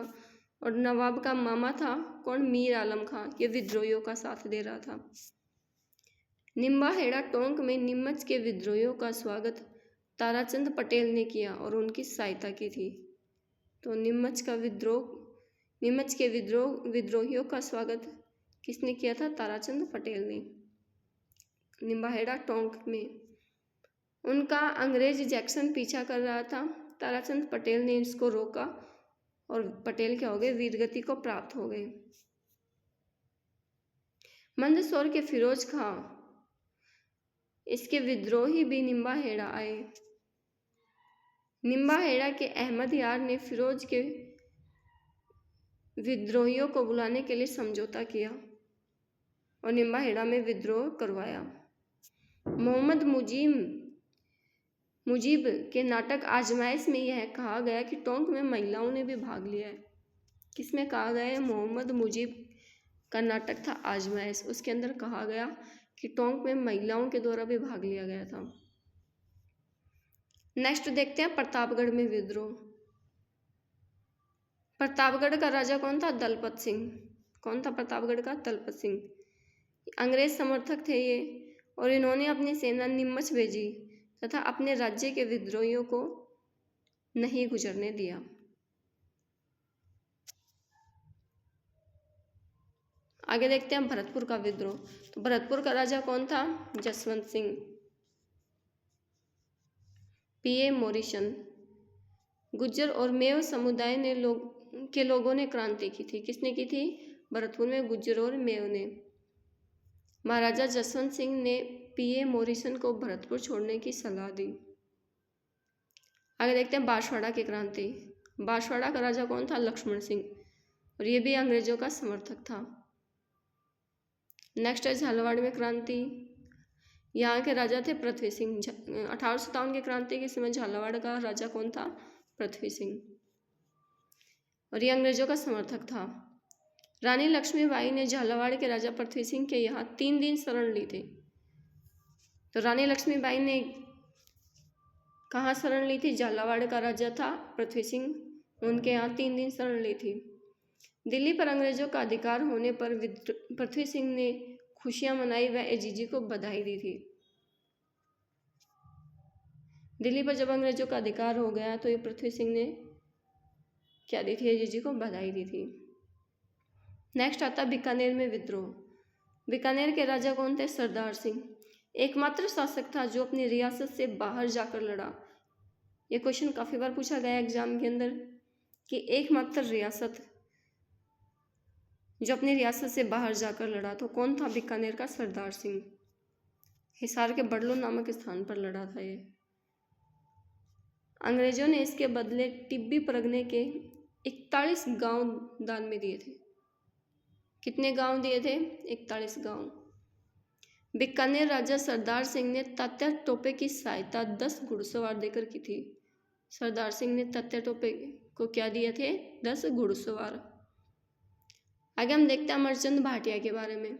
और नवाब का मामा था कौन? मीर आलम खां। ये विद्रोहियों का साथ दे रहा था। निम्बाहेड़ा टोंक में नीमच के विद्रोहियों का स्वागत ताराचंद पटेल ने किया और उनकी सहायता की थी। तो नीमच के विद्रोहियों का स्वागत किसने किया था? ताराचंद पटेल ने। निम्बाहेड़ा टोंक में। उनका अंग्रेज जैक्सन पीछा कर रहा था। ताराचंद पटेल ने इसको रोका और पटेल क्या हो गए, वीरगति को प्राप्त हो गए। मंदसौर के फिरोज खां, इसके विद्रोही भी निम्बाहेड़ा आए। निम्बाहेड़ा के अहमद यार ने फिरोज के विद्रोहियों को बुलाने के लिए समझौता किया और निम्बाहेड़ा में विद्रोह करवाया। मोहम्मद मुजीब के नाटक आजमाइश में यह कहा गया कि टोंक में महिलाओं ने भी भाग लिया है। किसमें कहा गया है? मोहम्मद मुजीब का नाटक था आजमाइश, उसके अंदर कहा गया कि टोंक में महिलाओं के द्वारा भी भाग लिया गया था। नेक्स्ट देखते हैं प्रतापगढ़ में विद्रोह। प्रतापगढ़ का राजा कौन था? दलपत सिंह। कौन था प्रतापगढ़ का? दलपत सिंह। अंग्रेज समर्थक थे ये और इन्होंने अपनी सेना नीमच भेजी तथा अपने राज्य के विद्रोहियों को नहीं गुजरने दिया। आगे देखते हैं भरतपुर का विद्रोह। तो भरतपुर का राजा कौन था? जसवंत सिंह। पीए मोरिसन। गुज्जर और मेव समुदाय के लोगों ने क्रांति की थी। किसने की थी? भरतपुर में गुज्जर और मेव ने। महाराजा जसवंत सिंह ने पीए मोरिसन को भरतपुर छोड़ने की सलाह दी। आगे देखते हैं बांसवाड़ा की क्रांति। बांसवाड़ा का राजा कौन था? लक्ष्मण सिंह, और ये भी अंग्रेजों का समर्थक था। नेक्स्ट है झालावाड़ में क्रांति। यहाँ के राजा थे पृथ्वी सिंह। 1857 की क्रांति के समय झालावाड़ का राजा कौन था? पृथ्वी सिंह, और ये अंग्रेजों का समर्थक था। रानी लक्ष्मीबाई ने झालावाड़ के राजा पृथ्वी सिंह के यहाँ 3 दिन शरण ली थी। तो रानी लक्ष्मीबाई ने कहाँ शरण ली थी? झालावाड़ का राजा था पृथ्वी सिंह, उनके यहाँ 3 दिन शरण ली थी। दिल्ली पर अंग्रेजों का अधिकार होने पर पृथ्वी सिंह ने खुशियां मनाई व एजीजी को बधाई दी थी। दिल्ली पर जब अंग्रेजों का अधिकार हो गया तो ये पृथ्वी सिंह ने क्या दी थी? एजीजी को बधाई दी थी। नेक्स्ट आता बीकानेर में विद्रोह। बीकानेर के राजा कौन थे? सरदार सिंह। एकमात्र शासक था जो अपनी रियासत से बाहर जाकर लड़ा। ये क्वेश्चन काफी बार पूछा गया एग्जाम के अंदर कि एकमात्र रियासत जो अपनी रियासत से बाहर जाकर लड़ा, तो कौन था? बीकानेर का सरदार सिंह। हिसार के बड़लो नामक स्थान पर लड़ा था ये। अंग्रेजों ने इसके बदले टिब्बी परगने के 41 गांव दान में दिए थे। कितने गांव दिए थे? 41 गांव। बीकानेर राजा सरदार सिंह ने तात्या टोपे की सहायता 10 घुड़सवार देकर की थी। सरदार सिंह ने तात्या टोपे को क्या दिए थे? 10 घुड़सवार। आगे हम देखते हैं अमरचंद भाटिया के बारे में।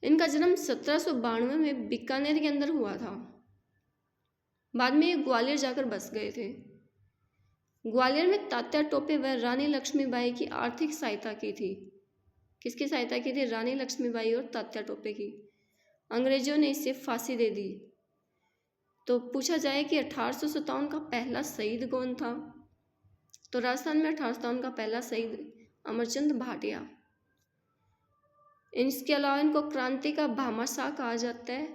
इनका जन्म 1792 में बीकानेर के अंदर हुआ था। बाद में ये ग्वालियर जाकर बस गए थे। ग्वालियर में तात्या टोपे व रानी लक्ष्मीबाई की आर्थिक सहायता की थी। किसकी सहायता की थी? रानी लक्ष्मीबाई और तात्या टोपे की। अंग्रेजों ने इसे फांसी दे दी। तो पूछा जाए कि 1857 का पहला शहीद कौन था? तो राजस्थान में 1857 का पहला शहीद अमरचंद भाटिया। इसके अलावा इनको क्रांति का भामाशाह कहा जाता है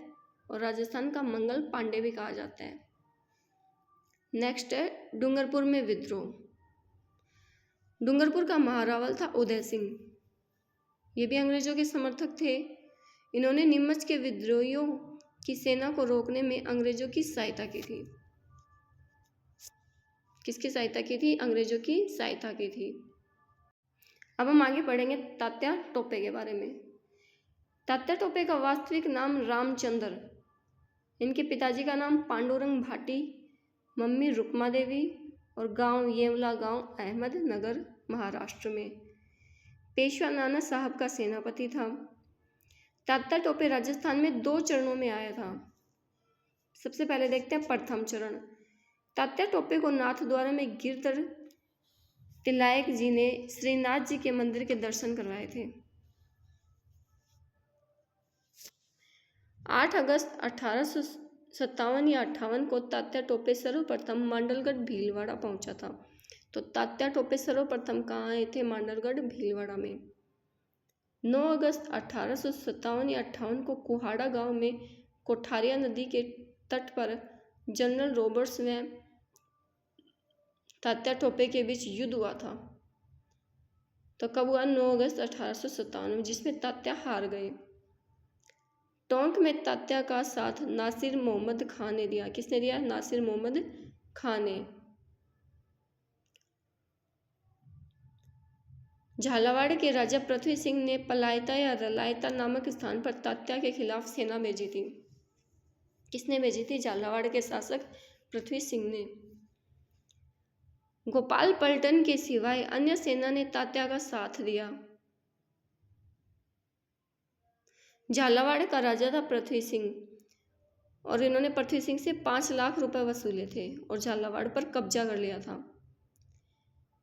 और राजस्थान का मंगल पांडे भी कहा जाता है। नेक्स्ट है डूंगरपुर में विद्रोह। डूंगरपुर का महारावल था उदय सिंह। ये भी अंग्रेजों के समर्थक थे। इन्होंने नीमच के विद्रोहियों की सेना को रोकने में अंग्रेजों की सहायता की थी। किसकी सहायता की थी? अंग्रेजों की सहायता की थी। अब हम आगे पढ़ेंगे तात्या टोपे के बारे में। तात्या टोपे का वास्तविक नाम रामचंद्र, इनके पिताजी का नाम पांडुरंग भाटी, मम्मी रुक्मा देवी, और गांव येवला गांव अहमदनगर महाराष्ट्र में। पेशवा नाना साहब का सेनापति था। तात्या टोपे राजस्थान में 2 चरणों में आया था। सबसे पहले देखते हैं प्रथम चरण। तात्या टोपे को नाथद्वारा में गिरधर तिलायक जी ने श्रीनाथ जी के मंदिर के दर्शन करवाए थे। 8 अगस्त 1857 या 58 को तात्या टोपे सर्वप्रथम मांडलगढ़ भीलवाड़ा पहुंचा था। तो तात्या टोपे सर्वप्रथम कहाँ आए थे? मांडलगढ़ भीलवाड़ा में। 9 अगस्त 1857 या 58 को कुहाड़ा गांव में कोठारिया नदी के तट पर जनरल रॉबर्ट्स व तात्या टोपे के बीच युद्ध हुआ था। तो कब हुआ? 9 अगस्त 1857 में, जिसमें तात्या हार गए। टोंक में तात्या का साथ नासिर मोहम्मद खान ने दिया। किसने दिया? नासिर मोहम्मद खान ने। झालावाड़ के राजा पृथ्वी सिंह ने पलायता या रलायता नामक स्थान पर तात्या के खिलाफ सेना भेजी थी। किसने भेजी थी? झालावाड़ के शासक पृथ्वी सिंह ने। गोपाल पलटन के सिवाय अन्य सेना ने तात्या का साथ दिया। झालावाड़ का राजा था पृथ्वी सिंह और इन्होंने पृथ्वी सिंह से 5 लाख रुपए वसूले थे और झालावाड़ पर कब्जा कर लिया था।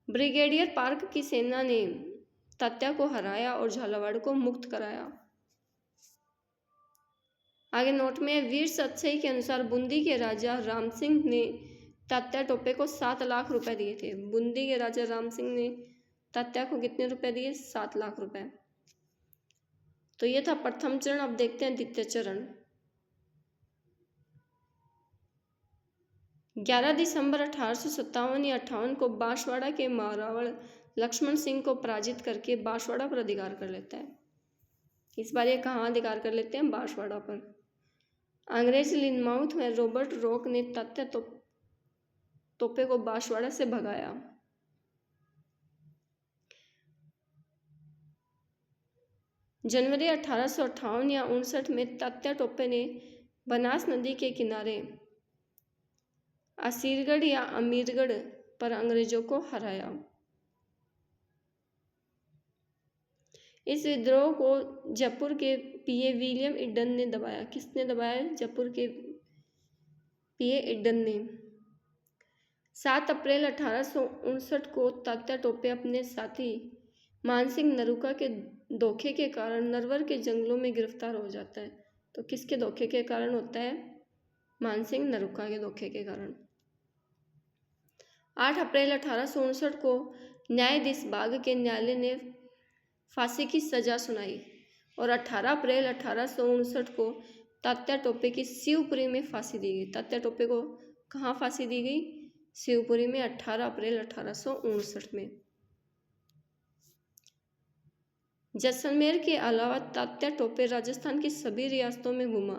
ब्रिगेडियर पार्क की सेना ने तात्या को हराया और झालावाड़ को मुक्त कराया। आगे नोट में वीर सतसई के अनुसार बूंदी के राजा राम सिंह ने तात्या टोपे को 7 लाख रुपए दिए थे। बूंदी के राजा राम सिंह ने तात्या को कितने रुपए दिए? 7 लाख रुपए। तो ये था प्रथम चरण। अब देखते हैं द्वितीय चरण। 11 दिसंबर 1857 या 58 को बांसवाड़ा के मारावड़ लक्ष्मण सिंह को पराजित करके बांसवाड़ा पर अधिकार कर लेता है। इस बार ये कहाँ अधिकार कर लेते हैं? बांसवाड़ा पर। अंग्रेज लिनमाउथ में रॉबर्ट रॉक ने तात्या टोपे को बांसवाड़ा से भगाया। जनवरी 1858 या 59 में तात्या टोपे ने बनास नदी के किनारे असीरगढ़ या अमीरगढ़ पर अंग्रेजों को हराया। इस विद्रोह को जयपुर के पीए विलियम इडन ने दबाया। किसने दबाया? जयपुर के पीए इडन ने। 7 अप्रैल 1859 को तात्या टोपे अपने साथी मानसिंह नरूका के धोखे के कारण नरवर के जंगलों में गिरफ्तार हो जाता है। तो किसके धोखे के कारण होता है? मानसिंह नरूका के धोखे के कारण। 8 अप्रैल 1859 को न्यायाधीश बाग के न्यायालय ने फांसी की सजा सुनाई और 18 अप्रैल 1859 को तात्या टोपे की शिवपुरी में फांसी दी गई। तात्या टोपे को कहाँ फांसी दी गई? शिवपुरी में 18 अप्रैल 1859 में। जैसलमेर के अलावा तात्या टोपे राजस्थान की सभी रियासतों में घूमा।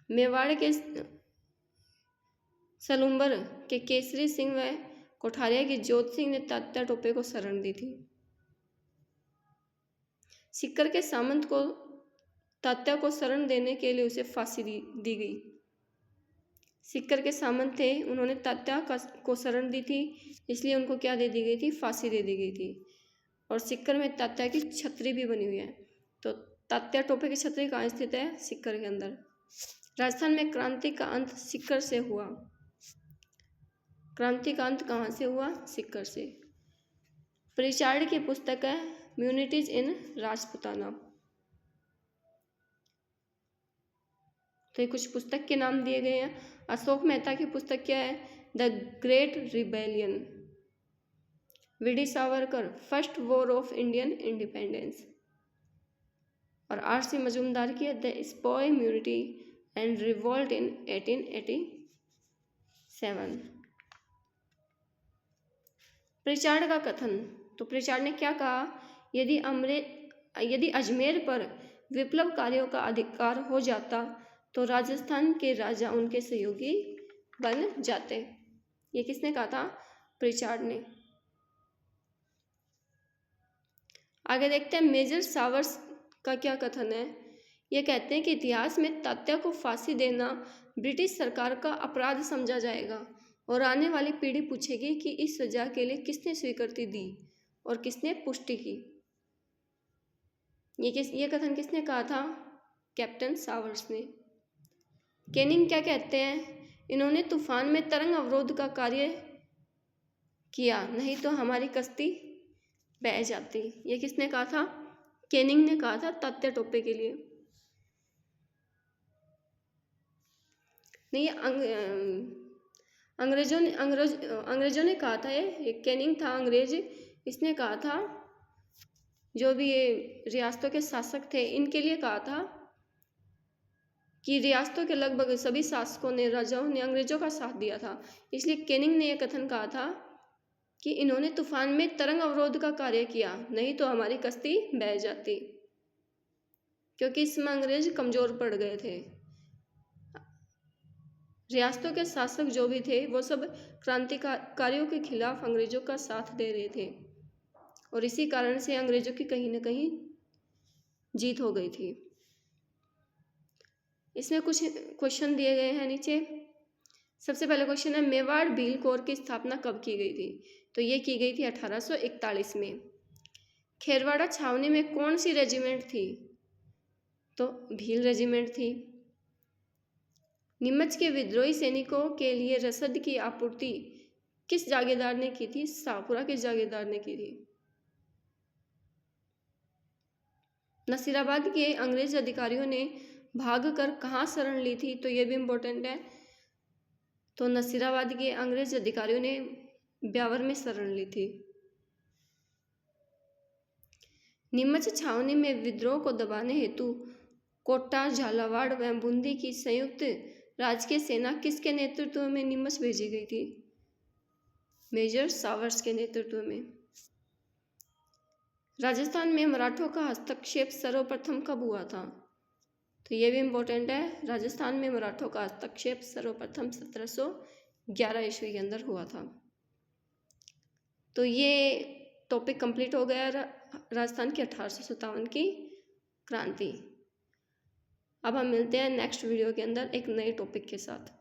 मेवाड़ के सलूम्बर के केसरी सिंह व कोठारिया की जोत सिंह ने तात्या टोपे को शरण दी थी। सीकर के सामंत को तात्या को शरण देने के लिए उसे फांसी दी गई। सीकर के सामंत थे, उन्होंने तात्या को शरण दी थी, इसलिए उनको क्या दे दी गई थी? फांसी दे दी गई थी। और सीकर में तात्या की छतरी भी बनी हुई है। तो तात्या टोपे की छतरी कहाँ स्थित है? सीकर के अंदर। राजस्थान में क्रांति का अंत सीकर से हुआ। क्रांति का अंत कहाँ से हुआ? सीकर से। प्रिचार्ड की पुस्तक है म्यूनिटीज इन राजपुताना। तो ये कुछ पुस्तक के नाम दिए गए हैं। अशोक मेहता की पुस्तक क्या है? The great rebellion. VD Savarkar, first war of Indian independence. और आर.सी. मजूमदार की है the sepoy mutiny and revolt in 1887। Prichard का कथन। तो प्रिचार्ड ने क्या कहा? यदि अजमेर पर विप्लवकारियों का अधिकार हो जाता तो राजस्थान के राजा उनके सहयोगी बन जाते। ये किसने कहा था? प्रिचार्ड ने। आगे देखते हैं मेजर सावर्स का क्या कथन है। ये कहते हैं कि इतिहास में तात्या को फांसी देना ब्रिटिश सरकार का अपराध समझा जाएगा और आने वाली पीढ़ी पूछेगी कि इस सजा के लिए किसने स्वीकृति दी और किसने पुष्टि की। ये कथन किसने कहा था? कैप्टन सावर्स ने। कैनिंग क्या कहते हैं? इन्होंने तूफान में तरंग अवरोध का कार्य किया, नहीं तो हमारी कश्ती बह जाती। ये किसने कहा था? कैनिंग ने कहा था तात्या टोपे के लिए। नहीं, अंग्रेजों ने कहा था। ये कैनिंग था अंग्रेज, इसने कहा था जो भी ये रियासतों के शासक थे इनके लिए कहा था कि रियासतों के लगभग सभी शासकों ने, राजाओं ने अंग्रेजों का साथ दिया था। इसलिए कैनिंग ने यह कथन कहा था कि इन्होंने तूफान में तरंग अवरोध का कार्य किया, नहीं तो हमारी कश्ती बह जाती, क्योंकि इसमें अंग्रेज कमजोर पड़ गए थे। रियासतों के शासक जो भी थे वो सब क्रांतिकारियों के खिलाफ अंग्रेजों का साथ दे रहे थे और इसी कारण से अंग्रेजों की कहीं ना कहीं जीत हो गई थी। इसमें कुछ क्वेश्चन दिए गए हैं नीचे। सबसे पहला क्वेश्चन है, मेवाड़ भील कोर की स्थापना कब की गई थी? तो ये की गई थी 1841 में। खेरवाड़ा छावनी में कौन सी रेजिमेंट थी? तो भील रेजिमेंट थी। नीमच के विद्रोही सैनिकों के लिए रसद की आपूर्ति किस जागीरदार ने की थी? शाहपुरा के जागीरदार ने की थी। नसीराबाद के अंग्रेज अधिकारियों ने भागकर कहाँ शरण ली थी? तो ये भी इम्पोर्टेंट है। तो नसीराबाद के अंग्रेज अधिकारियों ने ब्यावर में शरण ली थी। नीमच छावनी में विद्रोह को दबाने हेतु कोटा, झालावाड़ व बूंदी की संयुक्त राजकीय सेना किसके नेतृत्व में नीमच भेजी गई थी? मेजर सावर्स के नेतृत्व में। राजस्थान में मराठों का हस्तक्षेप सर्वप्रथम कब हुआ था? तो ये भी इम्पोर्टेंट है। राजस्थान में मराठों का हस्तक्षेप सर्वप्रथम 1711 ईस्वी के अंदर हुआ था। तो ये टॉपिक कंप्लीट हो गया राजस्थान की 1857 की क्रांति। अब हम मिलते हैं नेक्स्ट वीडियो के अंदर एक नए टॉपिक के साथ।